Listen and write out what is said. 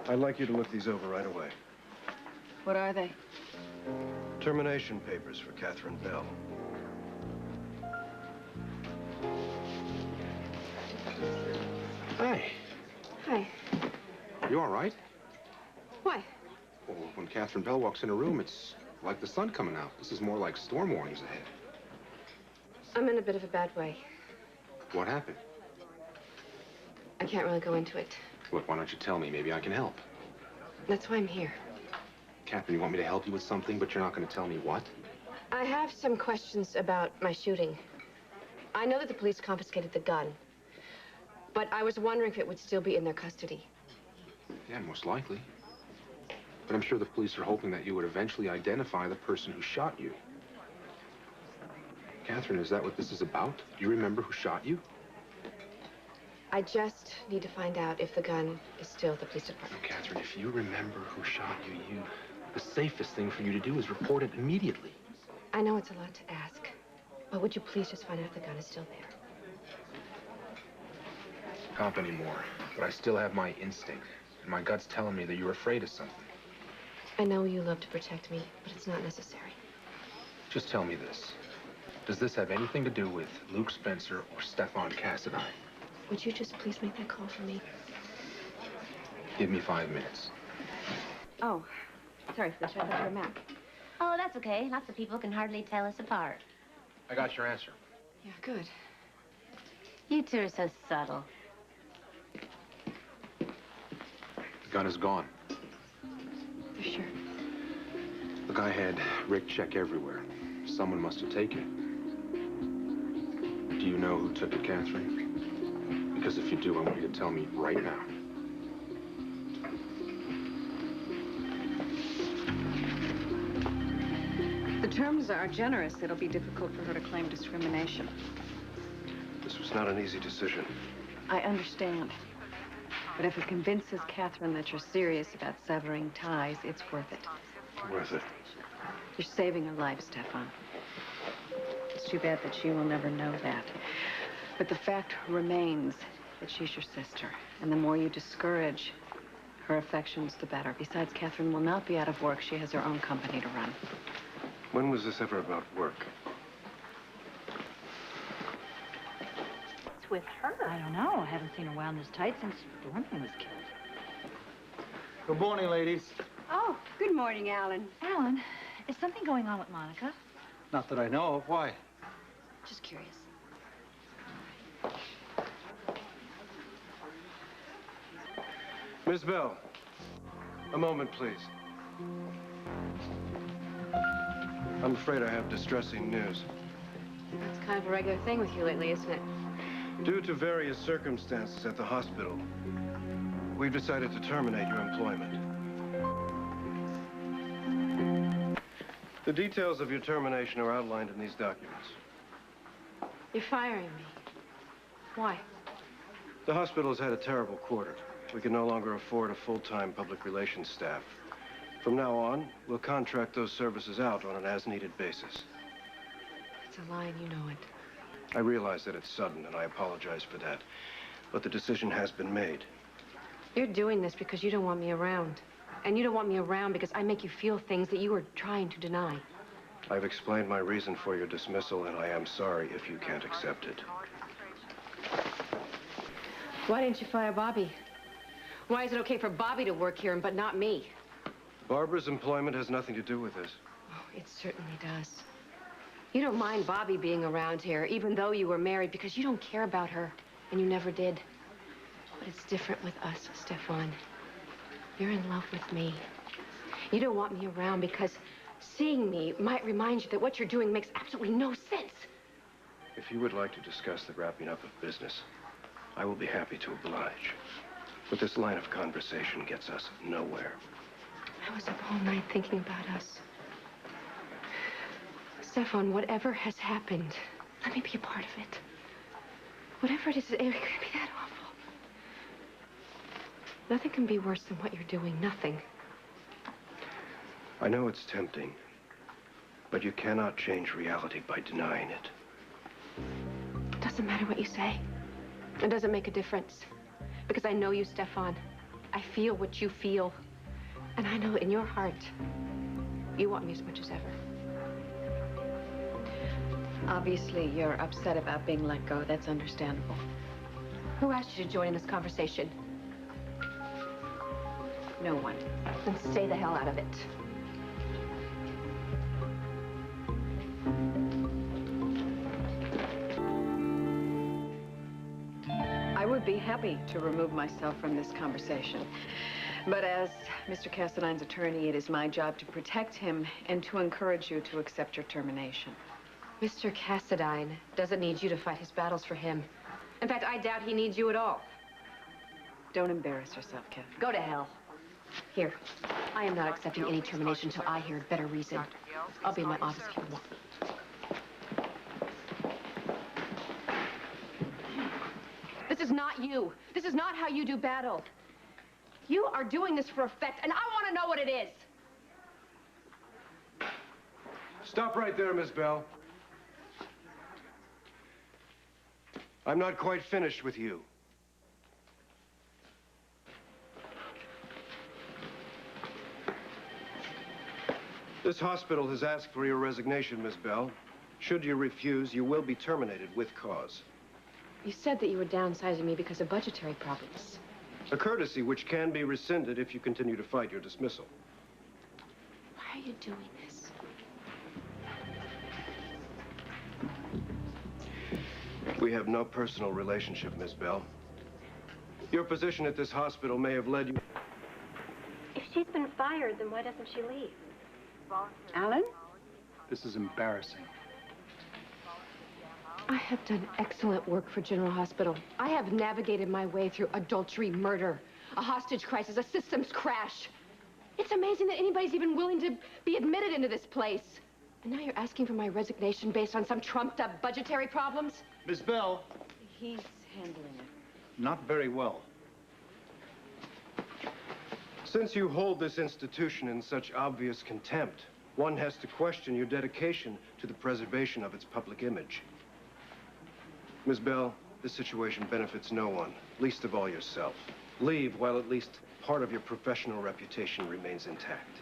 I'd like you to look these over right away. What are they? Termination papers for Catherine Bell. Hey. Hi. You all right? Why? Well, when Catherine Bell walks in a room, it's like the sun coming out. This is more like storm warnings ahead. I'm in a bit of a bad way. What happened? I can't really go into it. Look, why don't you tell me? Maybe I can help. That's why I'm here. Catherine, you want me to help you with something, but you're not going to tell me what? I have some questions about my shooting. I know that the police confiscated the gun, but I was wondering if it would still be in their custody. Yeah, most likely. But I'm sure the police are hoping that you would eventually identify the person who shot you. Catherine, is that what this is about? Do you remember who shot you? I just need to find out if the gun is still at the police department. No, Catherine, if you remember who shot you, the safest thing for you to do is report it immediately. I know it's a lot to ask, but would you please just find out if the gun is still there? Not anymore, but I still have my instinct, and my gut's telling me that you're afraid of something. I know you love to protect me, but it's not necessary. Just tell me this. Does this have anything to do with Luke Spencer or Stefan Cassadine? Would you just please make that call for me? Give me 5 minutes. Oh, sorry, Felicia, I thought you were Mac. Oh, that's okay. Lots of people can hardly tell us apart. I got your answer. Yeah, good. You two are so subtle. The gun is gone. You're sure? Look, I had Rick check everywhere. Someone must have taken it. Do you know who took it, Catherine? Because if you do, I want you to tell me right now. The terms are generous. It'll be difficult for her to claim discrimination. This was not an easy decision. I understand. But if it convinces Catherine that you're serious about severing ties, it's worth it. Worth it. You're saving her life, Stefan. It's too bad that she will never know that. But the fact remains that she's your sister. And the more you discourage her affections, the better. Besides, Catherine will not be out of work. She has her own company to run. When was this ever about work? What's with her? I don't know. I haven't seen her wound this tight since Dorman was killed. Good morning, ladies. Oh, good morning, Alan. Alan, is something going on with Monica? Not that I know of. Why? Just curious. Miss Bell, a moment, please. I'm afraid I have distressing news. That's kind of a regular thing with you lately, isn't it? Due to various circumstances at the hospital, we've decided to terminate your employment. The details of your termination are outlined in these documents. You're firing me. Why? The hospital has had a terrible quarter. We can no longer afford a full-time public relations staff. From now on, we'll contract those services out on an as-needed basis. It's a line, you know it. I realize that it's sudden, and I apologize for that. But the decision has been made. You're doing this because you don't want me around. And you don't want me around because I make you feel things that you were trying to deny. I've explained my reason for your dismissal, and I am sorry if you can't accept it. Why didn't you fire Bobby? Why is it okay for Bobby to work here, but not me? Barbara's employment has nothing to do with this. Oh, it certainly does. You don't mind Bobby being around here, even though you were married, because you don't care about her, and you never did. But it's different with us, Stefan. You're in love with me. You don't want me around because seeing me might remind you that what you're doing makes absolutely no sense. If you would like to discuss the wrapping up of business, I will be happy to oblige. But this line of conversation gets us nowhere. I was up all night thinking about us. Stefan, whatever has happened, let me be a part of it. Whatever it is, it can't be that awful. Nothing can be worse than what you're doing. Nothing. I know it's tempting, but you cannot change reality by denying it. It doesn't matter what you say. It doesn't make a difference. Because I know you, Stefan. I I feel what you feel. And I know in your heart, you want me as much as ever. Obviously, you're upset about being let go. That's understandable. Who asked you to join in this conversation? No one. Then stay the hell out of it. I would be happy to remove myself from this conversation. But as Mr. Cassadine's attorney, it is my job to protect him and to encourage you to accept your termination. Mr. Cassadine doesn't need you to fight his battles for him. In fact, I doubt he needs you at all. Don't embarrass yourself, Katherine. Go to hell. Here, I am not accepting any termination until I hear a better reason. I'll be in my office if you want. This is not you. This is not how you do battle. You are doing this for effect, and I want to know what it is. Stop right there, Miss Bell. I'm not quite finished with you. This hospital has asked for your resignation, Miss Bell. Should you refuse, you will be terminated with cause. You said that you were downsizing me because of budgetary problems. A courtesy which can be rescinded if you continue to fight your dismissal. Why are you doing this? We have no personal relationship, Miss Bell. Your position at this hospital may have led you... If she's been fired, then why doesn't she leave? Alan? This is embarrassing. I have done excellent work for General Hospital. I have navigated my way through adultery, murder, a hostage crisis, a systems crash. It's amazing that anybody's even willing to be admitted into this place. And now you're asking for my resignation based on some trumped-up budgetary problems? Miss Bell, He's handling it. not very well. Since you hold this institution in such obvious contempt, one has to question your dedication to the preservation of its public image. Miss Bell, this situation benefits no one, least of all yourself. Leave while at least part of your professional reputation remains intact.